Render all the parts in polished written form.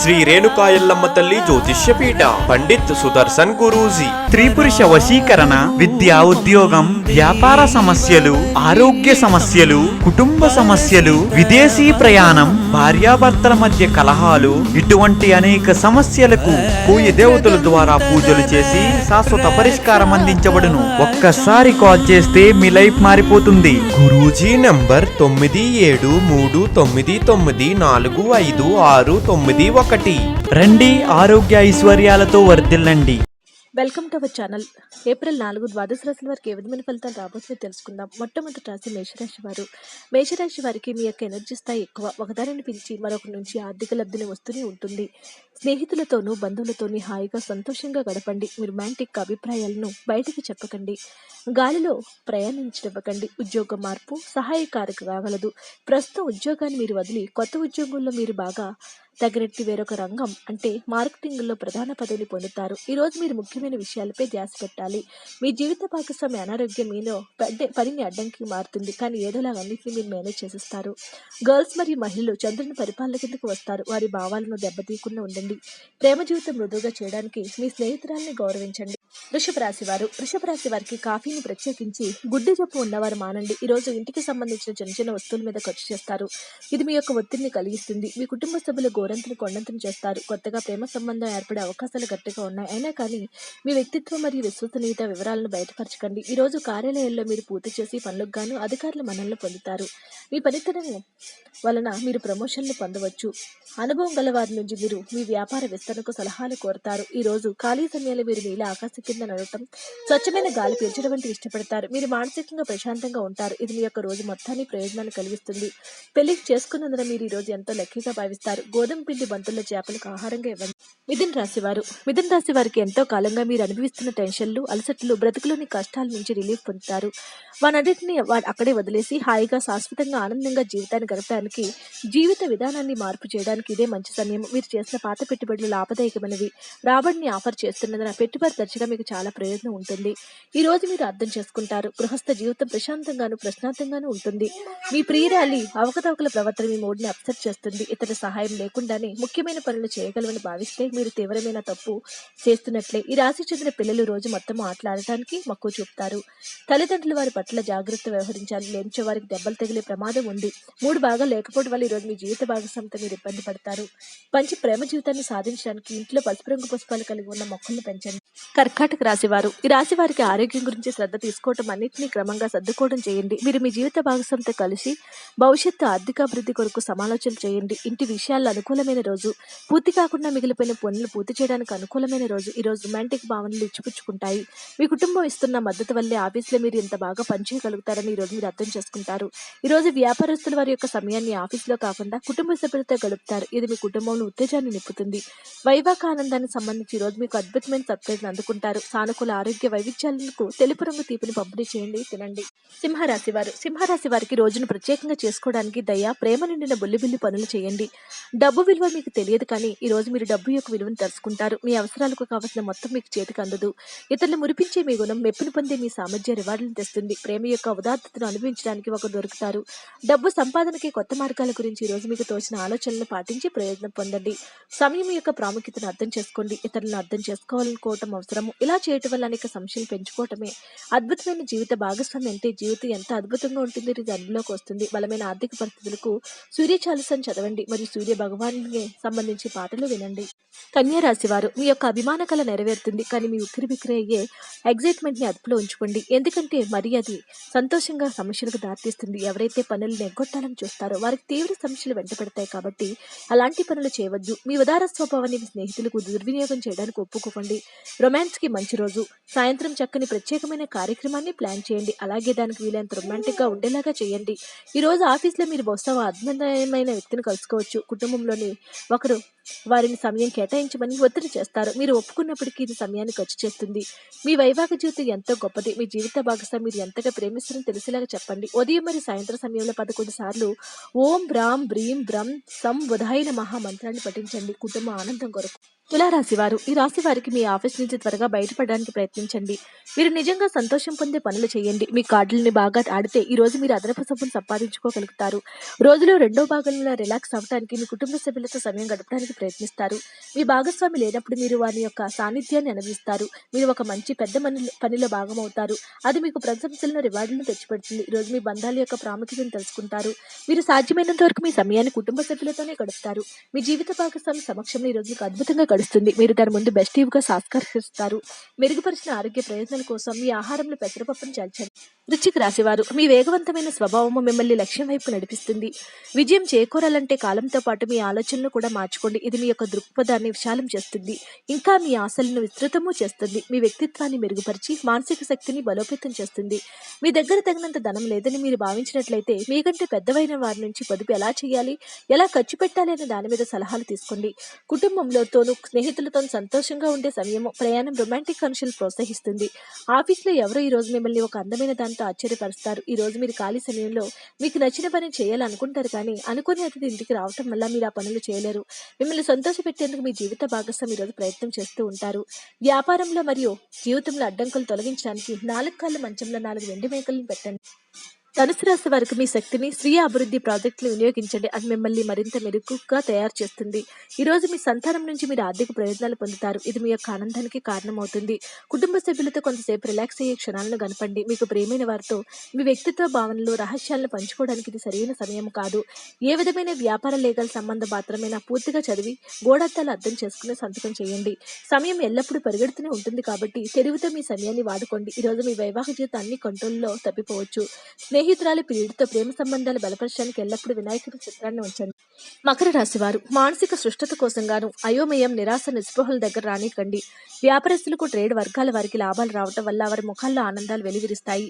శ్రీ రేణుకా ఎల్లమ్మ తల్లి జ్యోతిష్య పీఠ పండిత్ సుదర్శన్ గురూజీ. స్త్రీ పురుష వశీకరణ, విద్యా ఉద్యోగం, వ్యాపార సమస్యలు, ఆరోగ్య సమస్యలు, కుటుంబ సమస్యలు, విదేశీ ప్రయాణం, భార్యాభర్తల మధ్య కలహాలు, ఇటువంటి అనేక సమస్యలకు పూయ దేవతల ద్వారా పూజలు చేసి శాశ్వత పరిష్కారం అందించబడును. ఒక్కసారి కాల్ చేస్తే మీ లైఫ్ మారిపోతుంది. గురూజీ నంబర్ 9739945691. రండి, ఆరోగ్య ఐశ్వర్యాలతో వర్ధిల్లండి. Welcome to our channel. April 4 ద్వాదశ రాశుల వారికి ఏ విధమైన ఫలితాలు రాబోతుందో తెలుసుకుందాం. మొట్టమొదటి రాశి మేషరాశి వారు. మేషరాశి వారికి మీ యొక్క ఎనర్జీ స్థాయి ఎక్కువ. ఒకదానిని పిలిచి మరొకరి నుంచి ఆర్థిక లబ్ధిని వస్తూనే ఉంటుంది. స్నేహితులతోనూ బంధువులతోని హాయిగా సంతోషంగా గడపండి. మీ రొమాంటిక్ అభిప్రాయాలను బయటకు చెప్పకండి. గాలిలో ప్రయాణించనివ్వకండి. ఉద్యోగ మార్పు సహాయకారక కాగలదు. ప్రస్తుతం ఉద్యోగాన్ని మీరు వదిలి కొత్త ఉద్యోగంలో మీరు బాగా తగినట్టు వేరొక రంగం అంటే మార్కెటింగ్లో ప్రధాన పదవిని పొందుతారు. ఈరోజు మీరు ముఖ్యమైన విషయాలపై ధ్యాస పెట్టాలి. మీ జీవిత భాగస్వామి అనారోగ్యం మీలో పనిని అడ్డంకి మారుతుంది, కానీ ఏదోలాగా అన్నింటినీ మీరు మేనేజ్ చేసేస్తారు. గర్ల్స్ మరియు మహిళలు చంద్రుని పరిపాలన కిందకు వస్తారు. వారి భావాలను దెబ్బతీయకుండా ఉండండి. ప్రేమ జీవితం మృదువుగా చేయడానికి మీ స్నేహితురాలని గౌరవించండి. వృషభ రాశి వారు. వృషభ రాశి వారికి కాఫీని ప్రత్యేకించి గుడ్డి జబ్బు ఉన్నవారు మానండి. ఈరోజు ఇంటికి సంబంధించిన చిన్న చిన్న వస్తువుల మీద ఖర్చు చేస్తారు. ఇది మీ యొక్క ఒత్తిడిని కలిగిస్తుంది. మీ కుటుంబ సభ్యులు గోరంతని కొండంతని చేస్తారు. కొత్తగా ప్రేమ సంబంధం ఏర్పడే అవకాశాలు గట్టిగా ఉన్నాయి. అయినా కానీ మీ వ్యక్తిత్వం మరియు విశ్వసనీయత వివరాలను బయటపరచకండి. ఈ రోజు కార్యాలయాల్లో మీరు పూర్తి చేసి పనులకు గాను అధికారుల మన్ననలు పొందుతారు. మీ పనితనం వలన మీరు ప్రమోషన్లు పొందవచ్చు. అనుభవం గల వారి నుంచి మీరు మీ వ్యాపార విస్తరణకు సలహాలు కోరుతారు. ఈ రోజు ఖాళీ సమయాల్లో మీరు నీళ్ళ ఆకాశం కింద నడవటం, స్వచ్ఛమైన గాలి పీల్చడం వంటి ఇష్టపడతారు. మీరు మానసికంగా ప్రశాంతంగా ఉంటారు. ఇది మీ యొక్క రోజు మొత్తాన్ని ప్రయోజనాలు కలిగిస్తుంది. పెళ్లి చేసుకున్నందున మీరు ఈ రోజు ఎంతో లక్కీగా భావిస్తారు. గోధుమ పిండి బంతుల్లో చేపలకు ఆహారంగా ఇవ్వండి. మిథున రాశి వారు. మిథున రాశి వారికి ఎంతో కాలంగా మీరు అనుభవిస్తున్న టెన్షన్లు, అలసట్లు, బ్రతుకులోని కష్టాల నుంచి రిలీఫ్ పొందుతారు. వాటన్నిటిని అక్కడే వదిలేసి హాయిగా శాశ్వతంగా ఆనందంగా జీవితాన్ని గడపడానికి, జీవిత విధానాన్ని మార్పు చేయడానికి ఇదే మంచి సమయం. మీరు చేసిన పాత పెట్టుబడులు లాభదాయకమైనవి. రాబడిని ఆఫర్ చేస్తున్నందున పెట్టుబడి తరచుగా మీకు చాలా ప్రయోజనం ఉంటుంది. ఈ రోజు మీరు అర్థం చేసుకుంటారు. గృహస్థ జీవితం ప్రశాంతంగాను ప్రశాంతంగాను ఉంటుంది. మీ ప్రియురాలి అవకతవకల ప్రవర్తన మీ మూడ్ని అప్సెట్ చేస్తుంది. ఇతర సహాయం లేకుండానే ముఖ్యమైన పనులు చేయగలవని భావిస్తే మీరు తీవ్రమైన తప్పు చేస్తున్నట్లే. ఈ రాశి చెందిన పిల్లలు రోజు మొత్తం ఆటలాడటానికి మక్కువ చూపుతారు. తల్లిదండ్రులు వారి పట్ల జాగ్రత్త వ్యవహరించాలి. లేనిచో వారికి దెబ్బలు తగిలే ప్రమాదం ఉంది. 3 భాగాలు లేకపోవడం వల్ల ఈరోజు మీ జీవిత భాగస్వామితో మీరు ఇబ్బంది పడతారు. మంచి ప్రేమ జీవితాన్ని సాధించడానికి ఇంట్లో పసుపు రంగు పుష్పాలు కలిగి ఉన్న మొక్కలను పెంచండి. కర్కాటక రాశి వారు. ఈ రాశి వారికి ఆరోగ్యం గురించి శ్రద్ధ తీసుకోవటం, అన్నింటినీ క్రమంగా సర్దుకోవడం చేయండి. మీరు మీ జీవిత భాగస్వామితో కలిసి భవిష్యత్తు ఆర్థికాభివృద్ధి కొరకు సమాలోచనలు చేయండి. ఇంటి విషయాల్లో అనుకూలమైన రోజు. పూర్తి కాకుండా మిగిలిపోయిన పనులు పూర్తి చేయడానికి అనుకూలమైన రోజు. ఈ రోజు రొమాంటిక్ భావనలు ఇచ్చిపుచ్చుకుంటాయి. మీ కుటుంబం ఇస్తున్న మద్దతు వల్లే ఆఫీస్లో మీరు ఇంత బాగా పనిచేయగలుగుతారని ఈ రోజు మీరు అర్థం చేసుకుంటారు. ఈ రోజు వ్యాపారస్తుల వారి యొక్క సమయాన్ని ఆఫీస్లో కాకుండా కుటుంబ సభ్యులతో గడుపుతారు. ఇది మీ కుటుంబంలో ఉత్తేజాన్ని నింపుతుంది. వైవాహిక ఆనందానికి సంబంధించి ఈ రోజు మీకు అద్భుతమైన సర్ప్రైజ్ అందుకుంటారు. సానుకూల ఆరోగ్య వైవిధ్యాలకు తెలుపు రంగు తీపిని పంపిణీ చేయండి, తినండి. సింహరాశి వారు. సింహరాశి వారికి రోజును ప్రత్యేకంగా చేసుకోవడానికి దయ, ప్రేమ నిండిన బుల్లిబిల్లి పనులు చేయండి. డబ్బు విలువ మీకు తెలియదు, కానీ ఈ రోజు మీరు డబ్బు యొక్క విలువను తెలుసుకుంటారు. మీ అవసరాలకు కావాల్సిన మొత్తం మీకు చేతికి అందదు. ఇతరులు మురిపించే మీ గుణం, మెప్పును పొందే మీ సామర్థ్య రివార్డులను తెస్తుంది. ప్రేమ యొక్క ఉదాత్తతను అనుభవించడానికి ఒకరు దొరుకుతారు. డబ్బు సంపాదనకి కొత్త మార్గాల గురించి ఈ రోజు మీకు తోచిన ఆలోచనలు పాటించి ప్రయోజనం పొందండి. సమయం యొక్క ప్రాముఖ్యతను అర్థం చేసుకోండి. ఇతరులను అర్థం చేసుకోవాలనుకోవటం అవసరము. ఇలా చేయటం వల్ల అనేక సమస్యలు పెంచుకోవటమే అద్భుతమైన జీవిత భాగస్వామి అంటే జీవితం ఎంత అద్భుతంగా ఉంటుంది ఇది అనుభవంలోకి వస్తుంది. బలమైన ఆర్థిక పరిస్థితులకు సూర్య చాలీసాను చదవండి మరియు సూర్య భగవానికి సంబంధించి పాటలు వినండి. కన్యా రాశి వారు. మీ యొక్క అభిమాన కళ నెరవేరుతుంది, కానీ మీ ఉక్కిరి బిక్కిరి అయ్యే ఎగ్జైట్మెంట్ ని అదుపులో ఉంచుకోండి. ఎందుకంటే మరి అది సంతోషంగా సమస్యలకు దారితీస్తుంది. ఎవరైతే పనులు నెగ్గొట్టాలని చూస్తారో వారికి తీవ్ర సమస్యలు వెంట పెడతాయి. కాబట్టి అలాంటి పనులు చేయవద్దు. మీ ఉదార స్వభావాన్ని మీ స్నేహితులకు దుర్వినియోగం చేయడానికి ఒప్పుకోకండి. రొమాన్స్ కి మంచి రోజు. సాయంత్రం చక్కని ప్రత్యేకమైన కార్యక్రమాన్ని ప్లాన్ చేయండి. అలాగే దానికి వీలైనంత రొమాంటిక్ గా ఉండేలాగా చేయండి. ఈ రోజు ఆఫీస్లో మీరు బహుశా అద్భుతమైన వ్యక్తిని కలుసుకోవచ్చు. కుటుంబంలోని ఒకరు వారిని సమయం కేటాయించమని ఒత్తిడి చేస్తారు. మీరు ఒప్పుకున్నప్పటికీ ఇది సమయాన్ని ఖర్చు చేస్తుంది. మీ వైవాహిక జీవితం ఎంతో గొప్పది. మీ జీవిత భాగస్వామి మీరు ఎంతగా ప్రేమిస్తారని తెలిసేలాగా చెప్పండి. ఉదయం మరియు సాయంత్రం సమయంలో 11 సార్లు ఓం బ్రాం బ్రీం బ్రం సం బుధాయ నమః మంత్రాన్ని పఠించండి కుటుంబ ఆనందం కొరకు. తులారాశి వారు, ఈ రాశి వారికి మీ ఆఫీస్ నుంచి త్వరగా బయటపడడానికి ప్రయత్నించండి. మీరు నిజంగా సంతోషం పొందే పనులు చేయండి. మీ కార్డులని బాగా ఆడితే ఈ రోజు మీరు అదనపు సొమ్మును సంపాదించుకోగలుగుతారు. రోజులో రెండో భాగంలో రిలాక్స్ అవ్వడానికి మీ కుటుంబ సభ్యులతో సమయం గడపడానికి ప్రయత్నిస్తారు. మీ భాగస్వామి లేనప్పుడు మీరు వారి యొక్క సాన్నిధ్యాన్ని అనుభవిస్తారు. మీరు ఒక మంచి పెద్ద పనిలో భాగమవుతారు. అది మీకు ప్రశంసలను రివార్డులను తెచ్చిపెడుతుంది. ఈ రోజు మీ బంధాల యొక్క ప్రాముఖ్యతను తెలుసుకుంటారు. మీరు సాధ్యమైనంత వరకు మీ సమయాన్ని కుటుంబ సభ్యులతోనే గడుపుతారు. మీ జీవిత భాగస్వామి సమక్షంలో ఈ రోజు మీకు అద్భుతంగా గడుస్తుంది. మీరు దాని ముందు బెస్టివ్గా సాస్కరిస్తారు. మెరుగుపరిచిన ఆరోగ్య ప్రయోజనాల కోసం మీ ఆహారంలో పెసరపప్పును చేర్చండి. వృశ్చిక రాశివారు, మీ వేగవంతమైన స్వభావము మిమ్మల్ని లక్ష్యం వైపు నడిపిస్తుంది. విజయం చేకూరాలంటే కాలంతో పాటు మీ ఆలోచనలు కూడా మార్చుకోండి. ఇది మీ యొక్క దృక్పథాన్ని విశాలం చేస్తుంది. ఇంకా మీ ఆశలను విస్తృతము చేస్తుంది. మీ వ్యక్తిత్వాన్ని మెరుగుపరిచి మానసిక శక్తిని బలోపేతం చేస్తుంది. మీ దగ్గర తగినంత ధనం లేదని మీరు భావించినట్లయితే మీకంటే పెద్దవైన వారి నుంచి పొదుపు ఎలా చేయాలి, ఎలా ఖర్చు పెట్టాలి అనే దాని మీద సలహాలు తీసుకోండి. కుటుంబంలోతోనూ స్నేహితులతో సంతోషంగా ఉండే సమయము, ప్రయాణం, రొమాంటిక్ కనుషులు ప్రోత్సహిస్తుంది. ఆఫీస్లో ఎవరో ఈ రోజు మిమ్మల్ని ఒక అందమైన దాంతో ఆశ్చర్యపరుస్తారు. ఈ రోజు మీరు ఖాళీ సమయంలో మీకు నచ్చిన పని చేయాలనుకుంటారు, కానీ అనుకునే అతిథి ఇంటికి రావటం వల్ల మీరు ఆ పనులు చేయలేరు. మిమ్మల్ని సంతోషపెట్టేందుకు మీ జీవిత భాగస్వామి ఈ రోజు ప్రయత్నం చేస్తూ ఉంటారు. వ్యాపారంలో మరియు జీవితంలో అడ్డంకులు తొలగించడానికి 4 కాళ్ళ మంచంలో 4 వెండి మేకలను పెట్టండి. ధనుసు రాశి వారికి మీ శక్తిని స్వీయ అభివృద్ధి ప్రాజెక్టులు వినియోగించండి. అది మిమ్మల్ని మరింత మెరుగుగా తయారు చేస్తుంది. ఈ రోజు మీ సంతానం నుంచి మీరు ఆర్థిక ప్రయోజనాలు పొందుతారు. ఇది మీ యొక్క ఆనందానికి కారణమవుతుంది. కుటుంబ సభ్యులతో కొంతసేపు రిలాక్స్ అయ్యే క్షణాలను గడపండి. మీకు ప్రియమైన వారితో మీ వ్యక్తిత్వ భావనలు, రహస్యాలను పంచుకోవడానికి ఇది సరైన సమయం కాదు. ఏ విధమైన వ్యాపార లీగల్ సంబంధం మాత్రమేనా పూర్తిగా చదివి గోడత్తాలు అర్థం చేసుకుని సంతకం చేయండి. సమయం ఎల్లప్పుడూ పరిగెడుతూనే ఉంటుంది కాబట్టి తెలివితో మీ సమయాన్ని వాడుకోండి. ఈ రోజు మీ వైవాహిక జీవితం అన్ని కంట్రోల్లో తప్పిపోవచ్చు. స్నేహితురాలి పీడితో ప్రేమ సంబంధాలు బలపరచడానికి ఎల్లప్పుడూ వినాయకుడి చిత్రాన్ని ఉంచండి. మకర రాశి వారు, మానసిక సృష్టత కోసం గాను అయోమయం, నిరాశ, నిస్పృహల దగ్గర రానికండి. వ్యాపారస్తులకు, ట్రేడ్ వర్గాల వారికి లాభాలు రావటం వల్ల వారి ముఖాల్లో ఆనందాలు వెలువరిస్తాయి.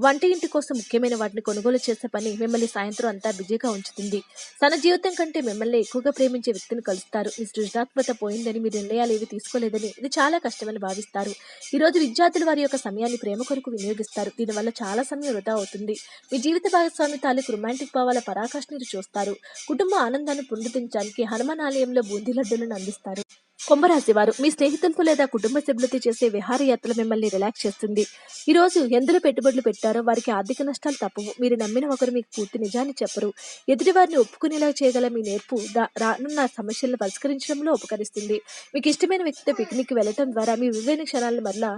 వంట ఇంటి కోసం ముఖ్యమైన వాటిని కొనుగోలు చేసే పని మిమ్మల్ని సాయంత్రం అంతా బిజీగా ఉంచుతుంది. తన జీవితం కంటే మిమ్మల్ని ఎక్కువగా ప్రేమించే వ్యక్తిని కలుస్తారు. మీ సృజనాత్మకత పోయిందని, మీ నిర్ణయాలు ఏవి తీసుకోలేదని, ఇది చాలా కష్టమని భావిస్తారు. ఈ రోజు విద్యార్థులు వారి యొక్క సమయాన్ని ప్రేమ కొరకు వినియోగిస్తారు. దీనివల్ల చాలా సమయం వృధా అవుతుంది. మీ జీవిత భాగస్వామి తాలూకు రొమాంటిక్ భావాల పరాకాష్ఠ మీరు చూస్తారు. కుటుంబ ఆనందాన్ని పునరుద్ధరించడానికి హనుమాన్ ఆలయంలో బూందీ లడ్డూలను అందిస్తారు. కుంభరాశి వారు, మీ స్నేహితులతో లేదా కుటుంబ సభ్యులతో చేసే విహారయాత్రలు మిమ్మల్ని రిలాక్స్ చేస్తుంది. ఈ రోజు ఎందులో పెట్టుబడులు పెట్టారో వారికి ఆర్థిక నష్టాలు తప్పవు. మీరు నమ్మిన ఒకరు మీకు పూర్తి నిజాన్ని చెప్పరు. ఎదుటి వారిని ఒప్పుకునేలా చేయగల మీ నేర్పు రానున్న సమస్యలను పరిష్కరించడంలో ఉపకరిస్తుంది. మీకు ఇష్టమైన వ్యక్తితో పిక్నిక్ వెళ్ళటం ద్వారా మీ విలువైన క్షణాలను మరలా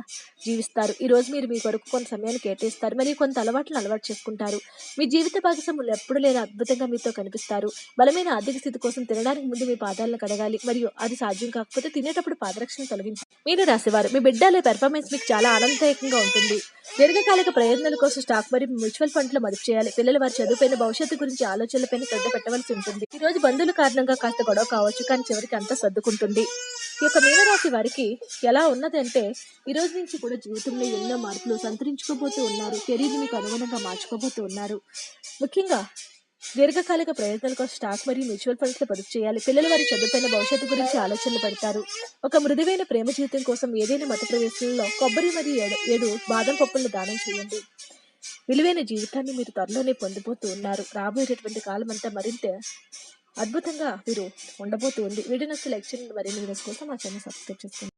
జీవిస్తారు. ఈ రోజు మీరు మీ కొరకు కొంత సమయాన్ని కేటాయిస్తారు మరియు కొంత అలవాట్లను అలవాటు చేసుకుంటారు. మీ జీవిత భాగస్వాములు ఎప్పుడు లేని అద్భుతంగా మీతో కనిపిస్తారు. బలమైన ఆర్థిక స్థితి కోసం తినడానికి ముందు మీ పాదాలను కడగాలి మరియు అది సాధ్యం కాకపోతే తినేటప్పుడు పాదరక్షణ తొలగించాలి. మీన రాశివారు, మీ బిడ్డల పెర్ఫార్మెన్స్ మీకు చాలా ఆనందదాయకంగా ఉంటుంది. దీర్ఘకాలిక ప్రయోజనాల కోసం స్టాక్ మరియు మ్యూచువల్ ఫండ్లో మదుపు చేయాలి. పిల్లలు వారి చదువుపైన, భవిష్యత్తు గురించి ఆలోచనలపైన శ్రద్ధ పెట్టవలసి ఉంటుంది. ఈ రోజు బంధువుల కారణంగా కాస్త గొడవ కావచ్చు, కానీ చివరికి అంతా సర్దుకుంటుంది. ఈ యొక్క మీనరాశి వారికి ఎలా ఉన్నదంటే ఈ రోజు నుంచి కూడా జీవితంలో ఎన్నో మార్పులు సంతరించుకోబోతూ ఉన్నారు. కెరీర్ మీకు అనుగుణంగా మార్చుకోబోతూ ఉన్నారు. ముఖ్యంగా దీర్ఘకాలిక ప్రయోజనాల కోసం స్టాక్ మరియు మ్యూచువల్ ఫండ్స్ లో పొదుపు చేయాలి. పిల్లలు వారి చదువుపైన, భవిష్యత్తు గురించి ఆలోచనలు పెడతారు. ఒక మృదువైన ప్రేమ జీవితం కోసం ఏదైనా మత ప్రవేశంలో కొబ్బరి మరియు 7 బాదం పప్పులను దానం చేయండి. విలువైన జీవితాన్ని మీరు త్వరలోనే పొందబోతూ ఉన్నారు. రాబోయేటటువంటి కాలం అంతా మరింత అద్భుతంగా మీరు ఉండబోతూ ఉంది. వీడియో నచ్చితే లైక్ చేయండి. మరిన్ని వీడియోస్ కోసం మా ఛానల్ సబ్స్క్రైబ్ చేసుకోండి.